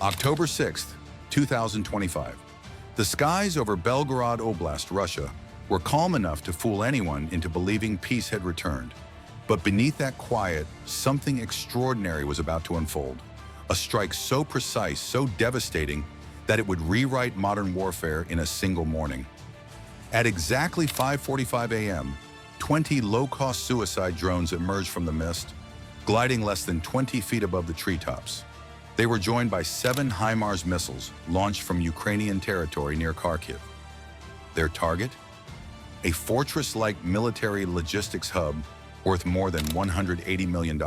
October 6th, 2025. The skies over Belgorod Oblast, Russia, were calm enough to fool anyone into believing peace had returned. But beneath that quiet, something extraordinary was about to unfold. A strike so precise, so devastating, that it would rewrite modern warfare in a single morning. At exactly 5:45 a.m., 20 low-cost suicide drones emerged from the mist, gliding less than 20 feet above the treetops. They were joined by 7 HIMARS missiles launched from Ukrainian territory near Kharkiv. Their target? A fortress-like military logistics hub worth more than $180 million.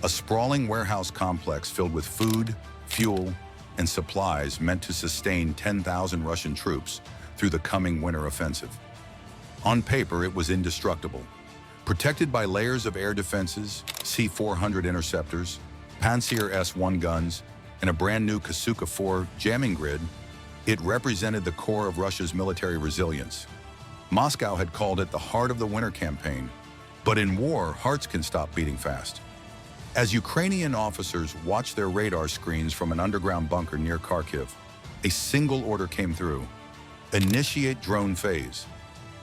A sprawling warehouse complex filled with food, fuel, and supplies meant to sustain 10,000 Russian troops through the coming winter offensive. On paper, it was indestructible. Protected by layers of air defenses, C-400 interceptors, Pantsir S-1 guns, and a brand new Kasuka-4 jamming grid, it represented the core of Russia's military resilience. Moscow had called it the heart of the winter campaign, but in war, hearts can stop beating fast. As Ukrainian officers watched their radar screens from an underground bunker near Kharkiv, a single order came through: initiate drone phase.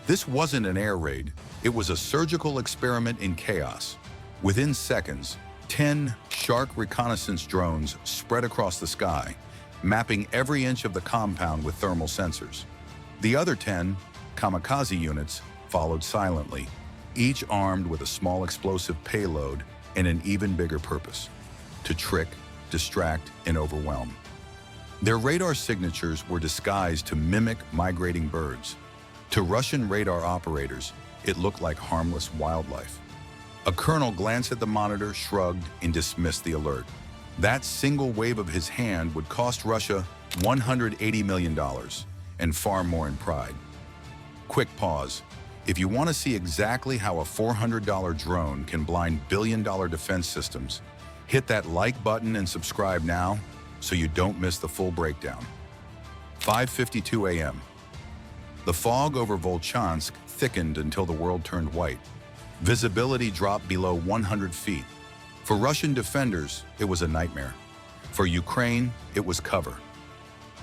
This wasn't an air raid, it was a surgical experiment in chaos. Within seconds, 10 Shark reconnaissance drones spread across the sky, mapping every inch of the compound with thermal sensors. The other 10 kamikaze units followed silently, each armed with a small explosive payload and an even bigger purpose: to trick, distract, and overwhelm. Their radar signatures were disguised to mimic migrating birds. To Russian radar operators, it looked like harmless wildlife. A colonel glanced at the monitor, shrugged, and dismissed the alert. That single wave of his hand would cost Russia $180 million, and far more in pride. Quick pause. If you want to see exactly how a $400 drone can blind billion-dollar defense systems, hit that like button and subscribe now so you don't miss the full breakdown. 5:52 a.m. The fog over Volchansk thickened until the world turned white. Visibility dropped below 100 feet. For Russian defenders, it was a nightmare. For Ukraine, it was cover.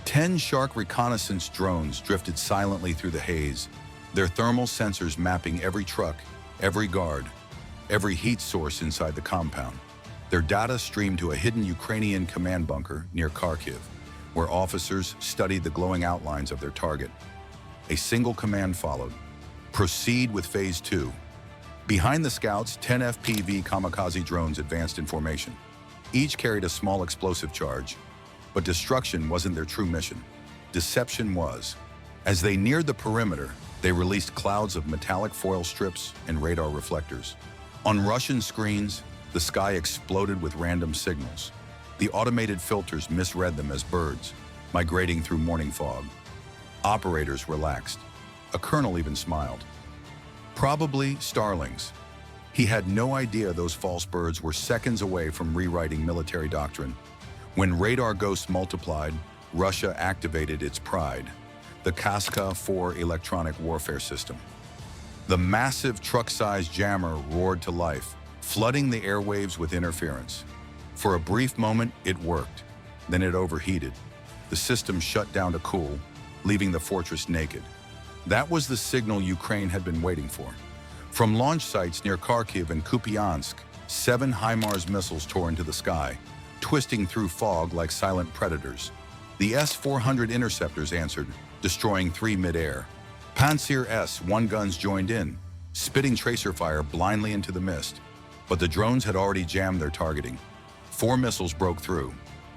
10 Shark reconnaissance drones drifted silently through the haze, their thermal sensors mapping every truck, every guard, every heat source inside the compound. Their data streamed to a hidden Ukrainian command bunker near Kharkiv, where officers studied the glowing outlines of their target. A single command followed: proceed with Phase 2. Behind the scouts, 10 FPV kamikaze drones advanced in formation. Each carried a small explosive charge, but destruction wasn't their true mission. Deception was. As they neared the perimeter, they released clouds of metallic foil strips and radar reflectors. On Russian screens, the sky exploded with random signals. The automated filters misread them as birds, migrating through morning fog. Operators relaxed. A colonel even smiled. Probably starlings. He had no idea those false birds were seconds away from rewriting military doctrine. When radar ghosts multiplied, Russia activated its pride: the Kasuka-4 electronic warfare system. The massive truck-sized jammer roared to life, flooding the airwaves with interference. For a brief moment, it worked. Then it overheated. The system shut down to cool, leaving the fortress naked. That was the signal Ukraine had been waiting for. From launch sites near Kharkiv and Kupiansk, 7 HIMARS missiles tore into the sky, twisting through fog like silent predators. The S-400 interceptors answered, destroying 3 mid-air. Pantsir S-1 guns joined in, spitting tracer fire blindly into the mist. But the drones had already jammed their targeting. 4 missiles broke through.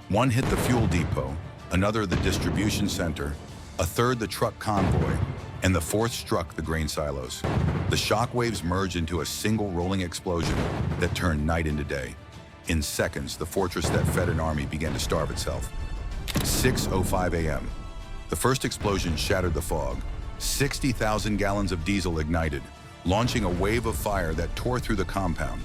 One hit the fuel depot, another the distribution center, a third the truck convoy, and the fourth struck the grain silos. The shockwaves merged into a single rolling explosion that turned night into day. In seconds, the fortress that fed an army began to starve itself. 6:05 a.m. The first explosion shattered the fog. 60,000 gallons of diesel ignited, launching a wave of fire that tore through the compound.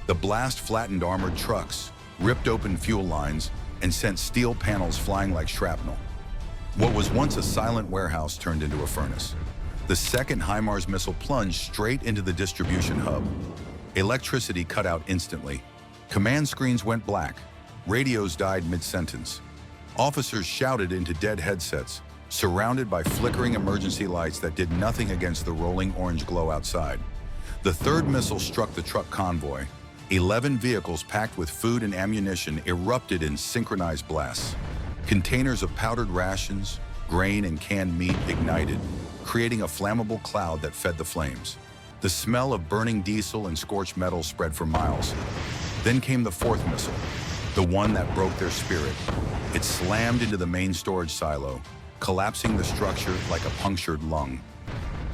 The blast flattened armored trucks, ripped open fuel lines, and sent steel panels flying like shrapnel. What was once a silent warehouse turned into a furnace. The second HIMARS missile plunged straight into the distribution hub. Electricity cut out instantly. Command screens went black. Radios died mid-sentence. Officers shouted into dead headsets, surrounded by flickering emergency lights that did nothing against the rolling orange glow outside. The third missile struck the truck convoy. 11 vehicles packed with food and ammunition erupted in synchronized blasts. Containers of powdered rations, grain, and canned meat ignited, creating a flammable cloud that fed the flames. The smell of burning diesel and scorched metal spread for miles. Then came the fourth missile, the one that broke their spirit. It slammed into the main storage silo, collapsing the structure like a punctured lung.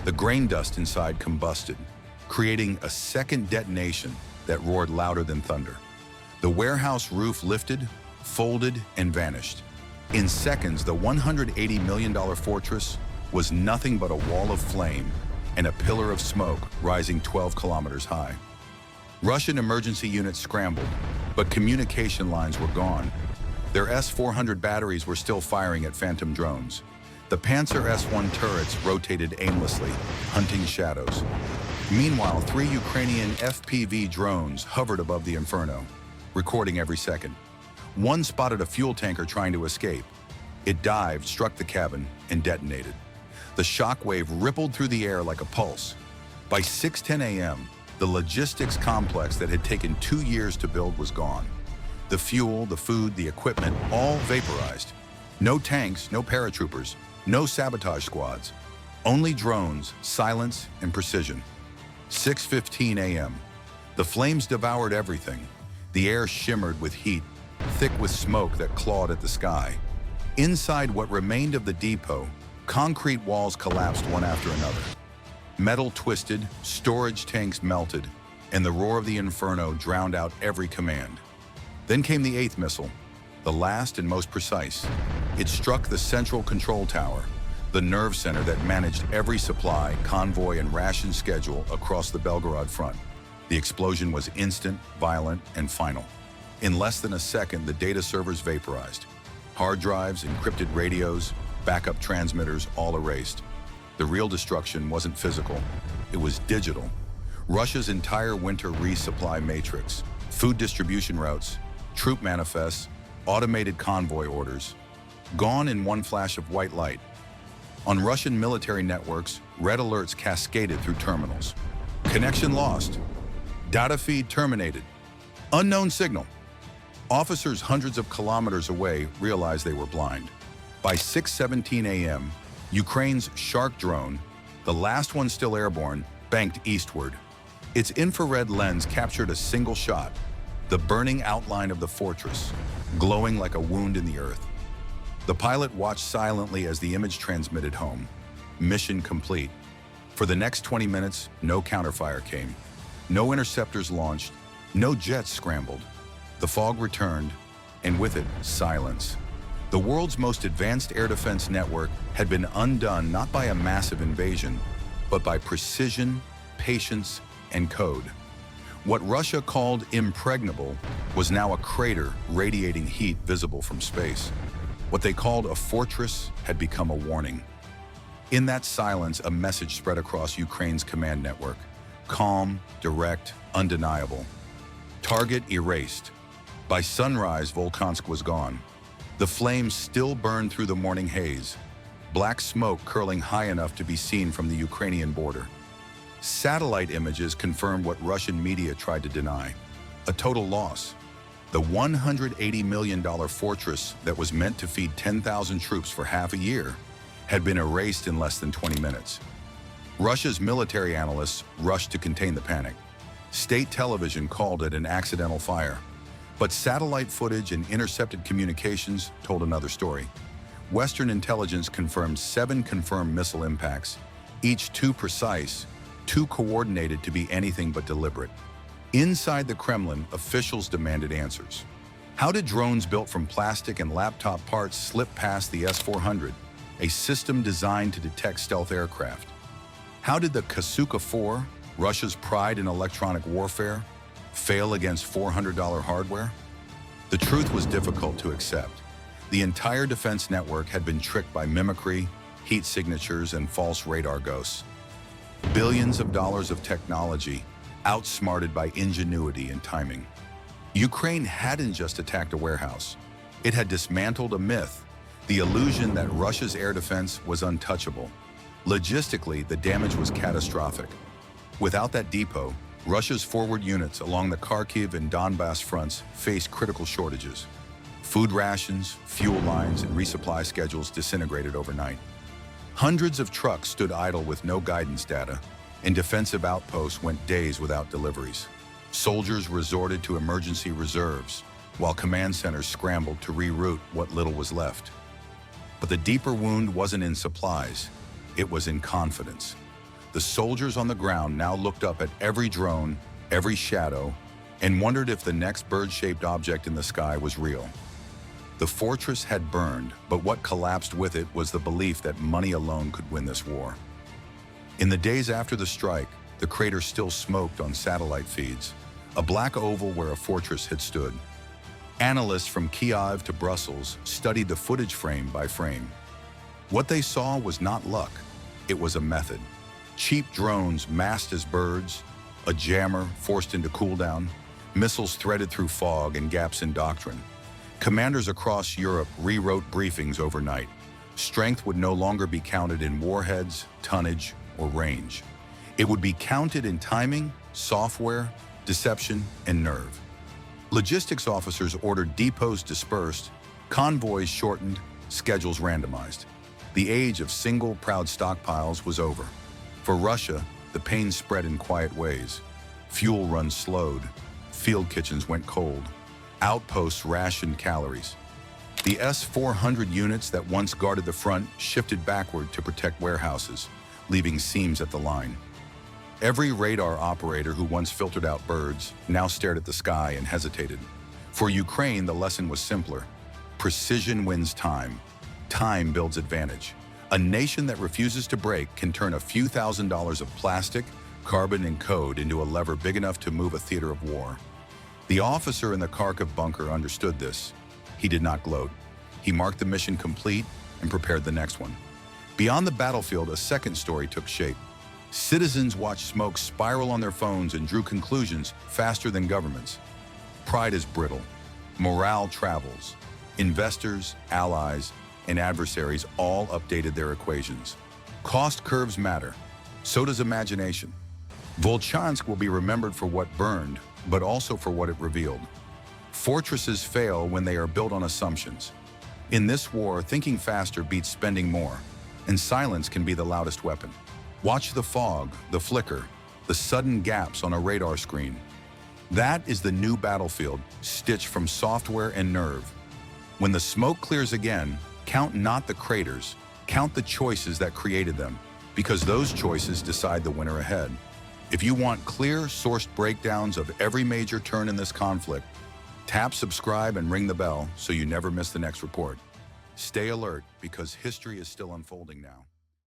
The grain dust inside combusted, creating a second detonation that roared louder than thunder. The warehouse roof lifted, folded, and vanished. In seconds, the $180 million fortress was nothing but a wall of flame and a pillar of smoke rising 12 kilometers high. Russian emergency units scrambled, but communication lines were gone. Their S-400 batteries were still firing at phantom drones. The Panzer S-1 turrets rotated aimlessly, hunting shadows. Meanwhile, 3 Ukrainian FPV drones hovered above the inferno, recording every second. One spotted a fuel tanker trying to escape. It dived, struck the cabin, and detonated. The shockwave rippled through the air like a pulse. By 6:10 a.m., the logistics complex that had taken 2 years to build was gone. The fuel, the food, the equipment, all vaporized. No tanks, no paratroopers, no sabotage squads. Only drones, silence, and precision. 6:15 a.m. The flames devoured everything. The air shimmered with heat, thick with smoke that clawed at the sky. Inside what remained of the depot, concrete walls collapsed one after another. Metal twisted, storage tanks melted, and the roar of the inferno drowned out every command. Then came the 8th missile, the last and most precise. It struck the central control tower, the nerve center that managed every supply, convoy, and ration schedule across the Belgorod front. The explosion was instant, violent, and final. In less than a second, the data servers vaporized. Hard drives, encrypted radios, backup transmitters, all erased. The real destruction wasn't physical, it was digital. Russia's entire winter resupply matrix, food distribution routes, troop manifests, automated convoy orders, gone in one flash of white light. On Russian military networks, red alerts cascaded through terminals. Connection lost. Data feed terminated. Unknown signal. Officers hundreds of kilometers away realized they were blind. By 6:17 a.m., Ukraine's Shark drone, the last one still airborne, banked eastward. Its infrared lens captured a single shot, the burning outline of the fortress, glowing like a wound in the earth. The pilot watched silently as the image transmitted home. Mission complete. For the next 20 minutes, no counterfire came. No interceptors launched. No jets scrambled. The fog returned, and with it, silence. The world's most advanced air defense network had been undone not by a massive invasion, but by precision, patience, and code. What Russia called impregnable was now a crater radiating heat visible from space. What they called a fortress had become a warning. In that silence, a message spread across Ukraine's command network. Calm, direct, undeniable. Target erased. By sunrise, Volchansk was gone. The flames still burned through the morning haze, black smoke curling high enough to be seen from the Ukrainian border. Satellite images confirmed what Russian media tried to deny: a total loss. The $180 million fortress that was meant to feed 10,000 troops for half a year had been erased in less than 20 minutes. Russia's military analysts rushed to contain the panic. State television called it an accidental fire. But satellite footage and intercepted communications told another story. Western intelligence confirmed 7 confirmed missile impacts, each too precise, too coordinated to be anything but deliberate. Inside the Kremlin, officials demanded answers. How did drones built from plastic and laptop parts slip past the S-400, a system designed to detect stealth aircraft? How did the Kasuka-4, Russia's pride in electronic warfare, fail against $400 hardware? The truth was difficult to accept. The entire defense network had been tricked by mimicry, heat signatures, and false radar ghosts. Billions of dollars of technology, outsmarted by ingenuity and timing. Ukraine hadn't just attacked a warehouse. It had dismantled a myth, the illusion that Russia's air defense was untouchable. Logistically, the damage was catastrophic. Without that depot, Russia's forward units along the Kharkiv and Donbass fronts faced critical shortages. Food rations, fuel lines, and resupply schedules disintegrated overnight. Hundreds of trucks stood idle with no guidance data, and defensive outposts went days without deliveries. Soldiers resorted to emergency reserves, while command centers scrambled to reroute what little was left. But the deeper wound wasn't in supplies, it was in confidence. The soldiers on the ground now looked up at every drone, every shadow, and wondered if the next bird-shaped object in the sky was real. The fortress had burned, but what collapsed with it was the belief that money alone could win this war. In the days after the strike, the crater still smoked on satellite feeds, a black oval where a fortress had stood. Analysts from Kyiv to Brussels studied the footage frame by frame. What they saw was not luck, it was a method. Cheap drones masked as birds, a jammer forced into cooldown, missiles threaded through fog and gaps in doctrine. Commanders across Europe rewrote briefings overnight. Strength would no longer be counted in warheads, tonnage, or range. It would be counted in timing, software, deception, and nerve. Logistics officers ordered depots dispersed, convoys shortened, schedules randomized. The age of single, proud stockpiles was over. For Russia, the pain spread in quiet ways. Fuel runs slowed, field kitchens went cold, outposts rationed calories. The S-400 units that once guarded the front shifted backward to protect warehouses, leaving seams at the line. Every radar operator who once filtered out birds now stared at the sky and hesitated. For Ukraine, the lesson was simpler. Precision wins time. Time builds advantage. A nation that refuses to break can turn a few $1,000s of plastic, carbon, and code into a lever big enough to move a theater of war. The officer in the Kharkiv bunker understood this. He did not gloat. He marked the mission complete and prepared the next one. Beyond the battlefield, a second story took shape. Citizens watched smoke spiral on their phones and drew conclusions faster than governments. Pride is brittle. Morale travels. Investors, allies, and adversaries all updated their equations. Cost curves matter. So does imagination. Volchansk will be remembered for what burned, but also for what it revealed. Fortresses fail when they are built on assumptions. In this war, thinking faster beats spending more, and silence can be the loudest weapon. Watch the fog, the flicker, the sudden gaps on a radar screen. That is the new battlefield, stitched from software and nerve. When the smoke clears again, count not the craters, count the choices that created them, because those choices decide the winner ahead. If you want clear, sourced breakdowns of every major turn in this conflict, tap subscribe and ring the bell so you never miss the next report. Stay alert, because history is still unfolding now.